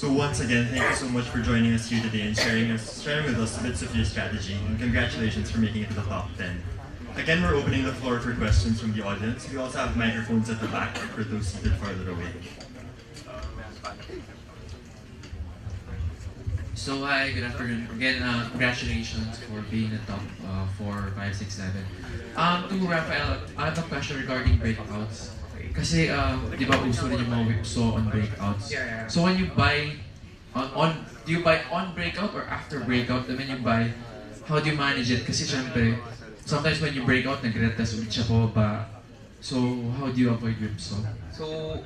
So once again, thank you so much for joining us here today and sharing with us bits of your strategy. And congratulations for making it to the top 10. Again, we're opening the floor for questions from the audience. We also have microphones at the back for those seated farther away. So hi, good afternoon. Again, congratulations for being the top 4, 5, 6, 7. To Rafael, I have a question regarding breakouts. Kasi, di ba uso rin yung mga whipsaw on breakouts? Yeah. So when you buy, do you buy on breakout or after breakout? And when you buy, how do you manage it? Kasi syempre, sometimes when you break out, nag-retest ulit siya po ba? So, how do you avoid whipsaw? So,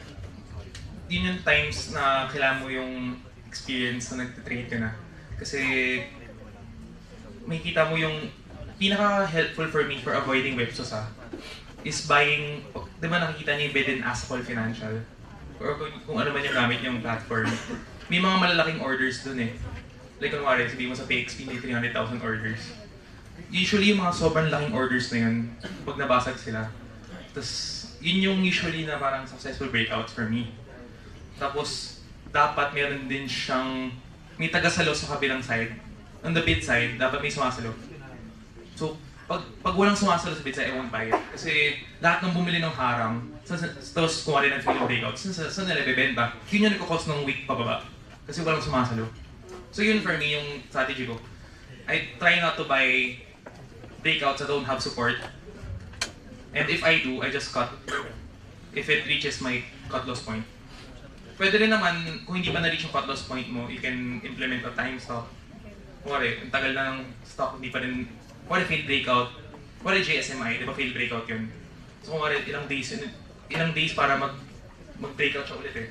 yun yung times na kailangan mo yung experience na nagtitrade ka na. Kasi, makikita mo yung pinaka-helpful for me for avoiding whipsaws is buying, di ba nakikita niyo yung bid and ask call financial? Or kung ano man yung gamit yung platform. May mga malalaking orders dun eh. Like kunwari, sabihin mo sa PXP may 300,000 orders. Usually yung mga sobrang laking orders na yun, pag nabasag sila. Tapos, yun yung usually na parang successful breakouts for me. Tapos, dapat meron din siyang, may tagasalo sa kabilang side. On the bid side, dapat may sumasalo. So, pag walang sumasalo sa bid side, I won't buy it. Kasi lahat ng bumili ng harang, tapos kumari ng feeling breakouts, saan nila bebenta? Yun yung nagkakos ng week pababa. Kasi walang sumasalo. So yun for me yung strategy ko. I try not to buy breakouts that don't have support. And if I do, I just cut. If it reaches my cut loss point. Pwede rin naman, kung hindi pa na-reach yung cut loss point mo, you can implement a time stop. Kumari, ang tagal na ng stock, hindi pa rin, kumari failed breakout. Kumari JSMI, di ba failed breakout yun? So kumari, ilang days para mag-breakout siya ulit eh.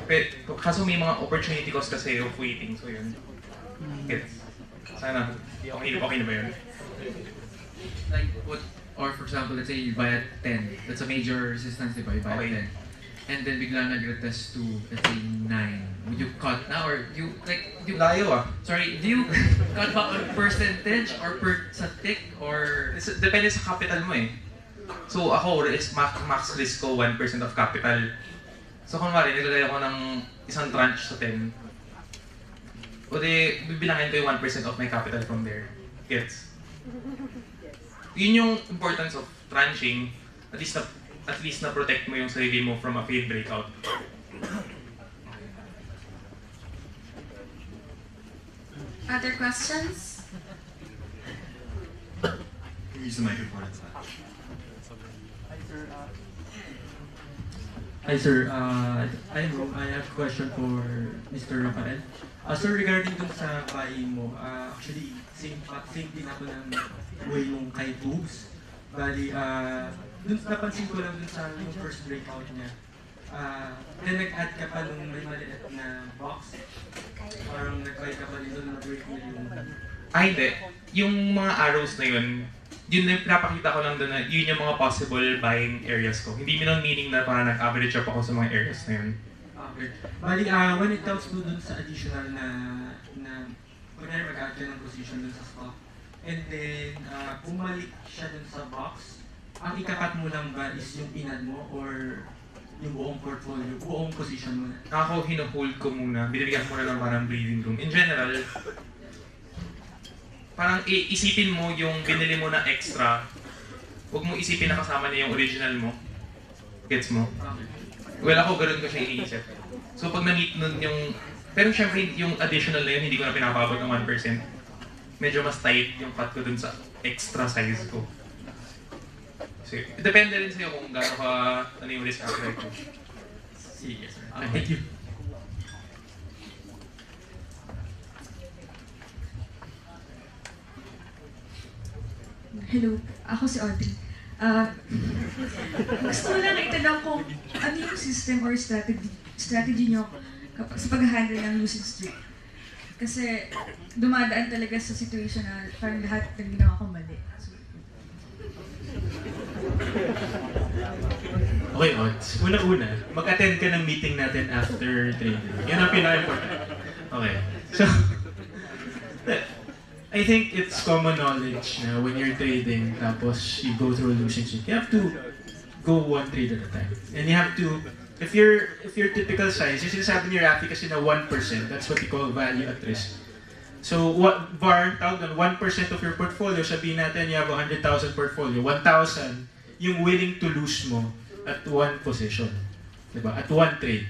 Pero, kaso may mga opportunity cost kasi of waiting, so yun. Gets. Sana, okay na ba yun? Like, or for example, let's say you buy at 10. That's a major resistance, di ba? You buy at 10. And then bigla nag-retest to, let's say, 9. Would you cut na? Or you, like, Layo sorry, do you cut back on percentage or per sa tick or? Depende sa capital mo eh. So ako, max risk ko 1% of capital. So kung mali, nilagay ako ng isang tranche sa 10. O di, bibilangin ko yung 1% of my capital from there. Gets? Yun yung importance of tranching. At least na protect mo yung sarili mo from a failed breakout. Other questions? Use the microphone at the back. Hi sir, I'm Ro. I have a question for Mr. Rafael. Sir, regarding dun sa buying mo, actually, same din ako ng way nung kay Boobs. Bali, dun napansin ko lang dun sa yung first breakout niya. Then nag-add ka pa nung may maliit na box. Parang nag-buy ka pa rin dun na break mo yung... Hindi. Yung mga arrows na yun na pinapakita ko lang doon na yun yung mga possible buying areas ko. Hindi meaning na parang nag-average up ako sa mga areas na yun. Okay. Bali, when it comes to dun sa additional na kunyari mag-add ka ng position dun sa stock, and then bumalik siya dun sa box, ang ikakat mo lang ba is yung inad mo or yung buong portfolio, buong position mo na? Ako, hino-hold ko muna. Binibigyan ko muna ng parang breathing room. In general, parang isipin mo yung binili mo na extra. Huwag mo isipin na kasama na yung original mo. Gets mo? Well, ako ganoon ko siya iniisip. So pag na-meet nun yung... Pero syempre yung additional na yun, hindi ko na pinapabot ng 1%. Medyo mas tight yung cut ko dun sa extra size ko. So, depende rin sa'yo kung gaano ka, ano yung risk appetite mo. Sige sir. Thank you. Hello, ako si Audrey. Gusto ko lang itanong kung ano yung system or strategy nyo sa pag-handle ng losing streak. Kasi dumadaan talaga sa situation na parang lahat ng ginawa ko mali. Okay, Odds. Una-una, mag-attend ka ng meeting natin after trading. Yan ang pinaka-important. Okay. So, I think it's common knowledge na when you're trading, tapos you go through losing streak, you have to go one trade at a time. And you have to if your typical size, yung sinasabi ni Rafi kasi na 1%, that's what we call value at risk. So, what VAR, tawag doon, 1% of your portfolio, sabihin natin you have 100,000 portfolio, 1,000 yung willing to lose mo at one position. Diba? At one trade.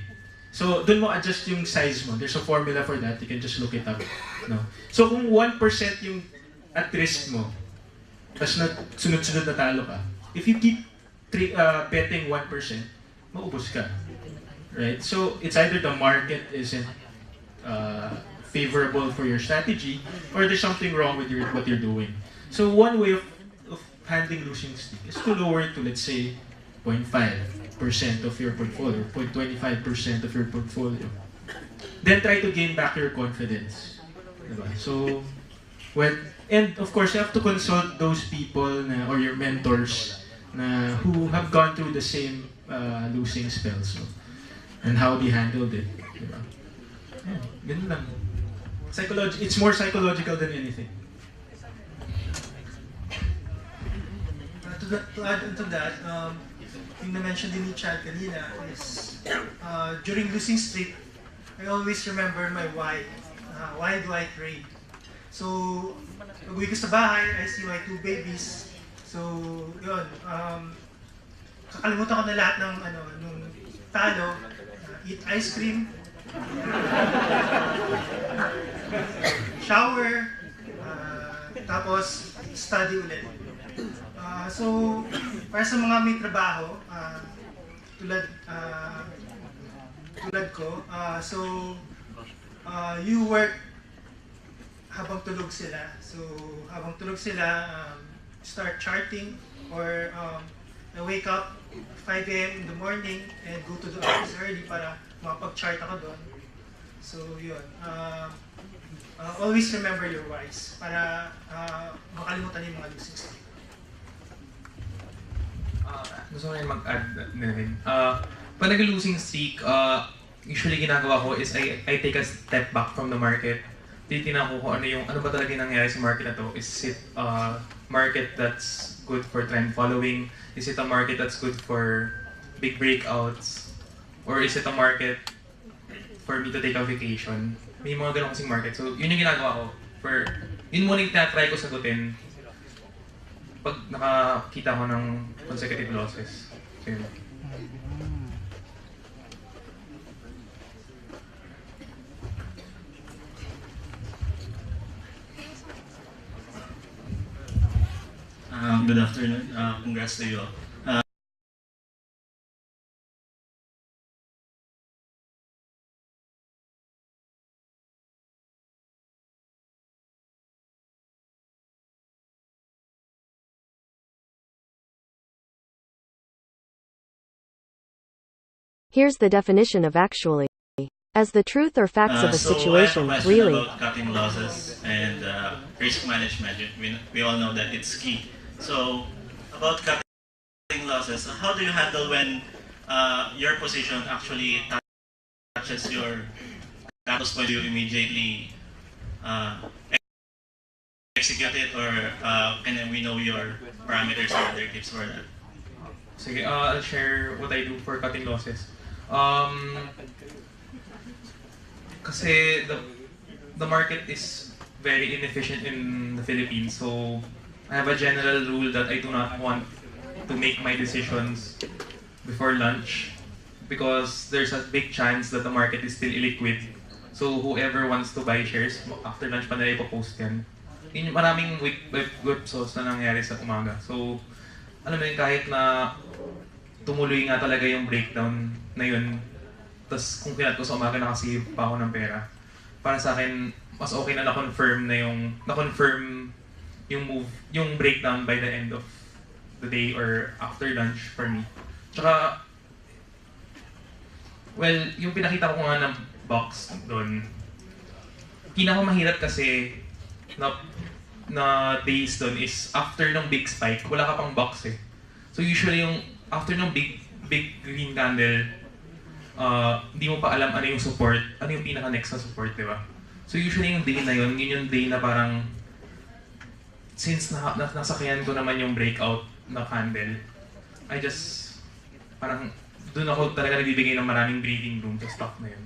So, doon mo adjust yung size mo. There's a formula for that. You can just look it up. No? So, kung 1% yung at risk mo, tapos sunod-sunod na talo ka, if you keep betting 1%, maubos ka. Right? So, it's either the market isn't favorable for your strategy, or there's something wrong with what you're doing. So, one way of handling losing streak is to lower it to, let's say, 0.5% of your portfolio, 0.25% of your portfolio. Then try to gain back your confidence. Diba? So, and of course, you have to consult those people or your mentors who have gone through the same losing spells, no? And how they handled it. Diba? Yeah, ganun lang. It's more psychological than anything. To add on to that, yung na-mention din ni Chad kanina is during losing streak, I always remember my why. Why do I trade? So, pag-uwi ko sa bahay, I see my 2 babies. So, yun. Kakalimutan ko na lahat ng nung talo. Eat ice cream. Shower. Tapos, study ulit. So, para sa mga may trabaho, tulad ko, you work habang tulog sila. So, habang tulog sila, start charting or I wake up 5 a.m. in the morning and go to the office early para makapag-chart ako doon. So, yun. Always remember your whys para makalimutan yung mga losing streak. Gusto ko rin mag-add na rin. Pag nag-losing streak, usually ginagawa ko is I take a step back from the market. Titignan ko kung ano ba talaga yung nangyayari sa market na to. Is it market that's good for trend following? Is it a market that's good for big breakouts? Or is it a market for me to take a vacation? May mga ganun kasing market. So, yun yung ginagawa ko. Yun muna yung tinatry ko sagutin pag nakakita ko ng consecutive losses. So, yun. Good afternoon. Congrats to you all. Here's the definition of actually. As the truth or facts of a situation, I have a question really. about cutting losses and risk management. We all know that it's key. So, about cutting losses, how do you handle when your position actually touches your cut loss point? Do you immediately execute it, or can we know your parameters and other tips for that? Sige, I'll share what I do for cutting losses. Kasi the market is very inefficient in the Philippines, so I have a general rule that I do not want to make my decisions before lunch because there's a big chance that the market is still illiquid. So whoever wants to buy shares, after lunch pa nila ipopost yan. Maraming whipsaws na nangyari sa umaga. So, alam mo yun, kahit na tumuloy nga talaga yung breakdown na yun, tapos kung kinat ko sa umaga nakasave pa ako ng pera, para sa akin, mas okay na na-confirm yung move, yung breakdown by the end of the day or after lunch for me. Tsaka, well, yung pinakita ko nga ng box doon, pinakamahirap kasi na days doon is after ng big spike, wala ka pang box eh. So usually yung after ng big green candle, hindi mo pa alam ano yung support, ano yung pinaka-next na support, di ba? So usually yung day na yun yung day na parang since nasakyan ko naman yung breakout na candle, I just parang doon ako talaga nagbibigay ng maraming breathing room sa stock na yun.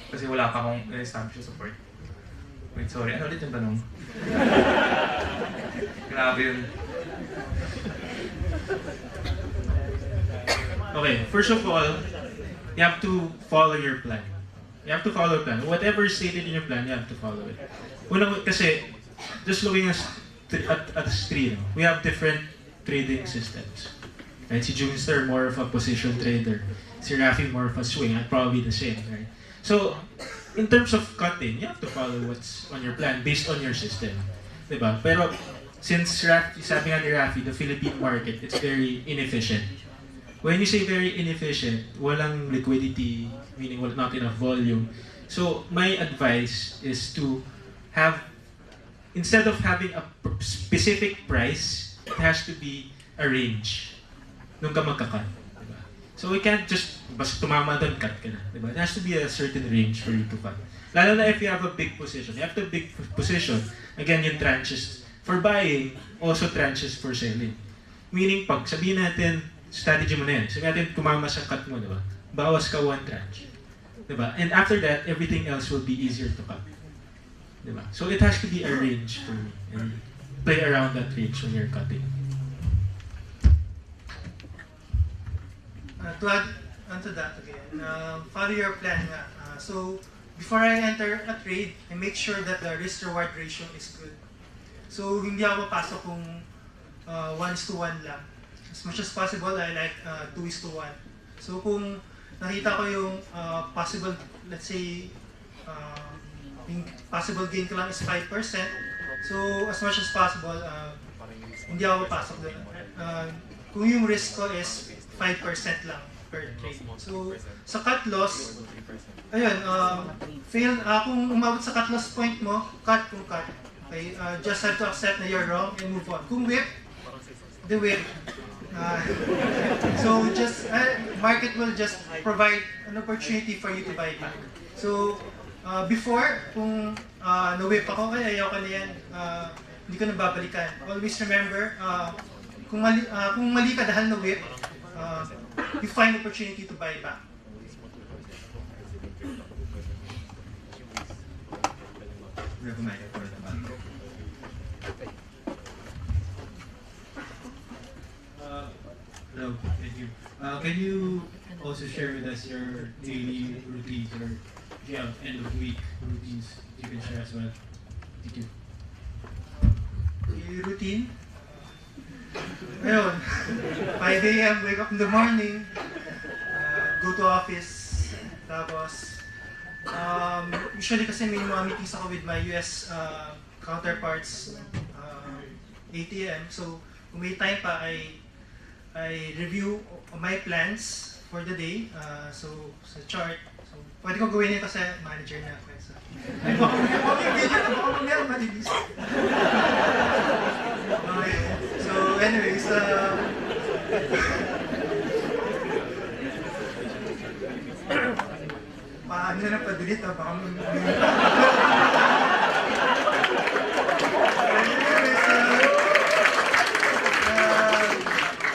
Kasi wala pa akong establish na support. Wait, sorry. Ano ulit yung tanong? Grabe yun. Okay, first of all, you have to follow your plan. You have to follow a plan. Whatever is stated in your plan, you have to follow it. Unang, kasi, just looking at the screen, we have different trading systems. Right? Si Junster, more of a position trader. Si Rafi, more of a swing. And probably the same, right? So, in terms of cutting, you have to follow what's on your plan based on your system. Diba? Pero, since sabi nga ni Rafi, the Philippine market, it's very inefficient. When you say very inefficient, walang liquidity, meaning not enough volume. So, my advice is to have, instead of having a specific price, it has to be a range nung ka magka-cut. Diba? So, we can't just, basta tumama doon, cut ka na. Diba? It has to be a certain range for you to cut. Lalo na if you have a big position. You have the big position, again, yung tranches for buying, also tranches for selling. Meaning, pag sabihin natin, strategy mo na yan. Sabihin natin, tumama sa cut mo, diba? Bawas ka one tranche. Diba? And after that, everything else will be easier to cut. Diba? So it has to be a range for me. And play around that range when you're cutting. To add onto that again, follow your plan nga. So before I enter a trade, I make sure that the risk-reward ratio is good. So hindi ako papasok kung 1:1 lang. As much as possible, I like 2:1. So kung nakita ko yung possible, let's say, yung possible gain ko lang is 5%, so as much as possible, hindi ako papasok doon. Kung yung risk ko is 5% lang per trade. So sa cut loss, ayun, fail, kung umabot sa cut loss point mo, cut kung cut. Okay, just have to accept na you're wrong and move on. Kung whip, the whip. So just market will just provide an opportunity for you to buy back. So before, kung na-whip ako, ay ayaw ka na yan, hindi ko na babalikan. Always remember, kung mali ka dahil na-whip, you find opportunity to buy back. We have a microphone at the back. Hello, thank you. Can you also share with us your daily routines, or if you have end of week routines you can share as well? Thank you. Daily routine? Ayun, 5 a.m. wake up in the morning, go to office, tapos usually kasi may mga meetings ako with my US counterparts 8 a.m. So kung may time pa, I review my plans for the day, so sa chart. So pwede ko gawin yun kasi manager na ako. So, ay, baka mamaya malinis. Okay. So anyways, paano na pa-delete, baka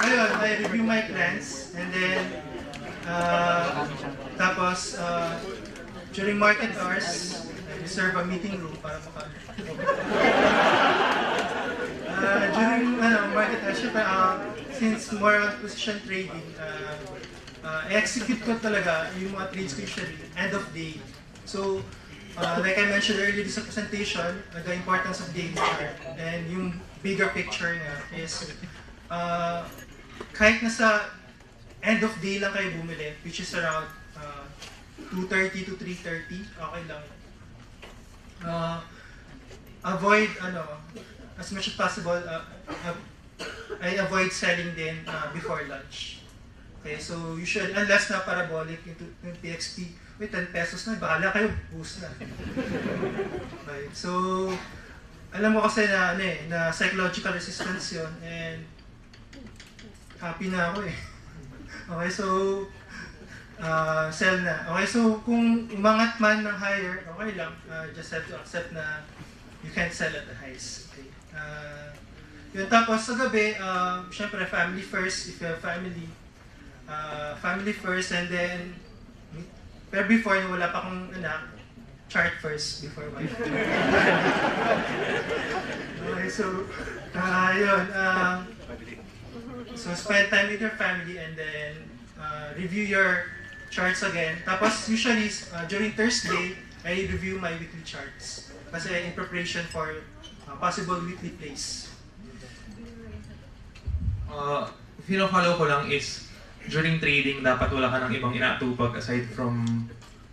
ayun, I review my plans, and then tapos during market hours, I reserve a meeting room para during market hours, since more on position trading, execute ko talaga yung mga trades ko usually end of day. So like I mentioned earlier sa presentation, the importance of daily chart and yung bigger picture nga is kahit nasa end of day lang kayo bumili, which is around 2:30 to 3:30, okay lang. Avoid, as much as possible, I avoid selling din before lunch. Okay, so usually, unless na parabolic into PXP, with 10 pesos na, bahala kayo, boost na. Okay, so, alam mo kasi na, na psychological resistance yun, and happy na ako eh. Okay, so, sell na. Okay, so kung umangat man ng higher, okay lang. Just have to accept na you can't sell at the highs. Okay. Yun, tapos sa gabi, syempre family first. If you have family, family first, and then, pero before, nung wala pa akong anak, chart first before wife. Okay, so, yun. So, spend time with your family and then review your charts again. Tapos, usually, during Thursday, I review my weekly charts. Kasi in preparation for possible weekly plays. Follow ko lang is, during trading, dapat wala ka ng ibang inaatupag aside from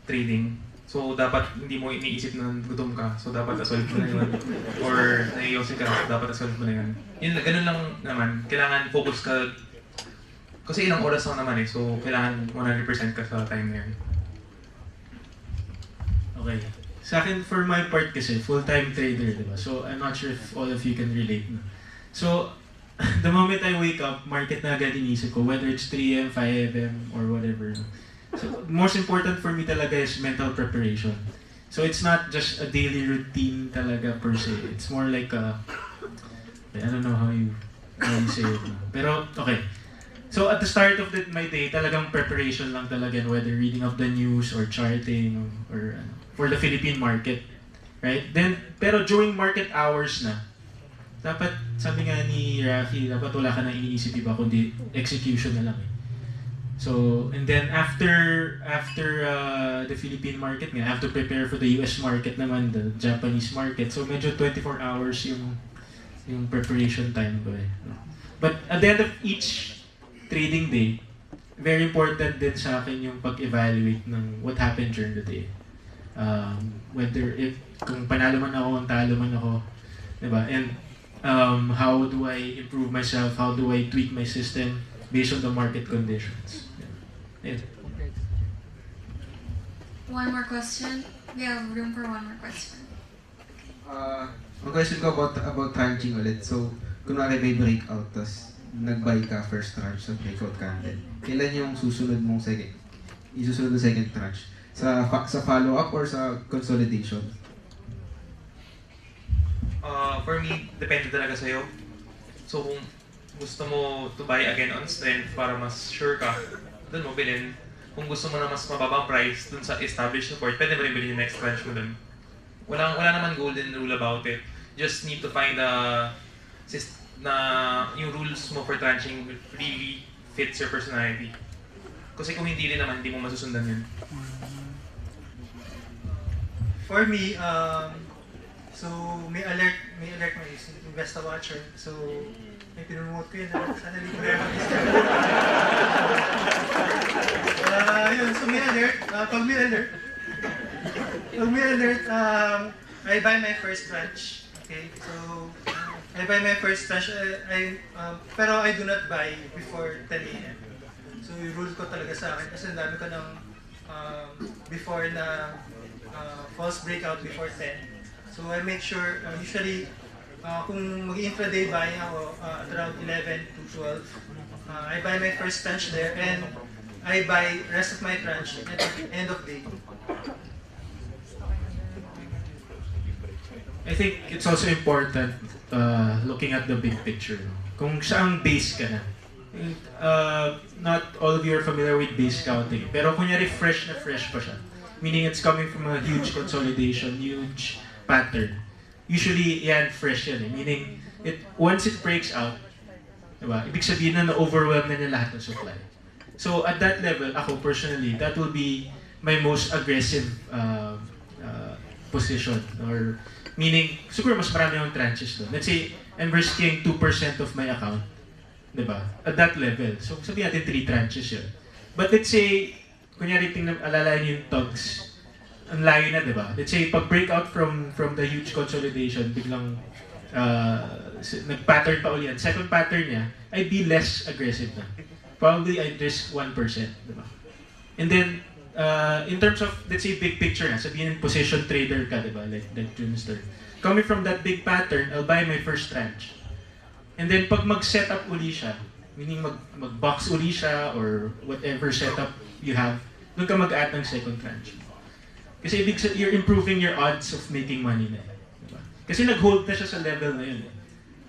trading. So, dapat hindi mo iniisip na gutom ka. So, dapat na-solve mo na yun. Or naiyosin ka, dapat na-solve mo na yun. Yun, ganun lang naman. Kailangan focus ka. Kasi ilang oras lang naman eh. So, kailangan 100% ka sa time na yun. Okay. Sa akin, for my part kasi, full-time trader, diba? So, I'm not sure if all of you can relate. No? So, the moment I wake up, market na agad inisip ko, whether it's 3 AM, 5 AM, or whatever. No? So, most important for me talaga is mental preparation. So, it's not just a daily routine talaga per se. It's more like a, I don't know how you say it. No? Pero, okay. So, at the start of my day, talagang preparation lang talaga, whether reading of the news or charting or for the Philippine market. Right? Then, pero during market hours na, dapat, sabi nga ni Rafi, dapat wala ka na iniisip iba, kundi execution na lang eh. So, and then after the Philippine market, I have to prepare for the US market naman, the Japanese market. So, medyo 24 hours yung preparation time ko eh. But at the end of each trading day, very important din sa akin yung pag-evaluate ng what happened during the day. Kung panalo man ako, kung talo man ako, diba? And how do I improve myself? How do I tweak my system based on the market conditions? Yeah. One more question. We have room for one more question. Ang question ko about tranching ulit. So, kunwari may breakout, tapos nag-buy ka first tranche sa breakout candle. Kailan yung susunod mong isusunod na second tranche? Sa follow-up or sa consolidation? For me, depende talaga sa'yo. So, kung gusto mo to buy again on strength para mas sure ka, doon mo bilhin. Kung gusto mo na mas mababang price doon sa established support, pwede mo rin bilhin yung next tranche mo doon. Wala naman golden rule about it. Just need to find na yung rules mo for tranching really fits your personality. Kasi kung hindi rin naman, hindi mo masusundan yun. For me, so may alert mo is Invest a Watcher. So, may pinromote ko yun. Sana hindi ko rin yun, so may alert. Pag may alert, I buy my first tranche. Okay, so I buy my first tranche. Pero I do not buy before 10 AM. So, yung rule ko talaga sa akin kasi ang dami ko ng before na false breakout before 10. So I make sure, usually, kung mag-intraday buying ako at around 11 to 12, I buy my first tranche there and I buy rest of my tranche at the end of day. I think it's also important looking at the big picture. Kung saang base ka na. Not all of you are familiar with base counting. Pero kunyari fresh pa siya. Meaning it's coming from a huge consolidation, huge pattern. Usually, yan, fresh yan eh. Meaning, once it breaks out, diba, ibig sabihin na na-overwhelm na niya lahat ng supply. So, at that level, ako personally, that will be my most aggressive position. Or, meaning, siguro mas marami yung tranches doon. Let's say, I'm risking 2% of my account. Diba? At that level. So, sabihin natin 3 tranches yun. But let's say, kunyari alalayan yung tugs, ang layo na, di ba? Let's say, pag-breakout from the huge consolidation, biglang nag-pattern pa ulit. Second pattern niya, I'd be less aggressive na. Probably, I'd risk 1%, di ba? And then, in terms of, let's say, big picture na, sabihin position trader ka, di ba? Like Junster. Coming from that big pattern, I'll buy my first tranche. And then, pag mag-set up uli siya, meaning mag-box uli siya, or whatever setup you have, doon ka mag-add ng second tranche. Kasi you're improving your odds of making money na. Diba? Kasi nag-hold na siya sa level na yun.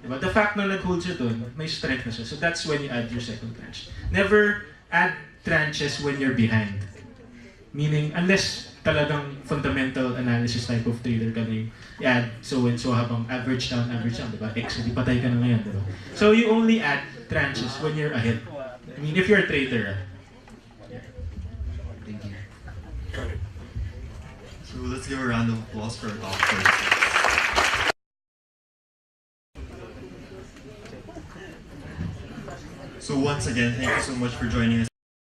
Diba? The fact na nag-hold siya doon, may strength na siya. So that's when you add your second tranche. Never add tranches when you're behind. Meaning, unless talagang fundamental analysis type of trader ka na yung i-add so and so habang average down, diba? X, hindi patay ka na ngayon, diba? So you only add tranches when you're ahead. I mean, if you're a trader. Thank you. So let's give a round of applause for our top 46. So once again, thank you so much for joining us.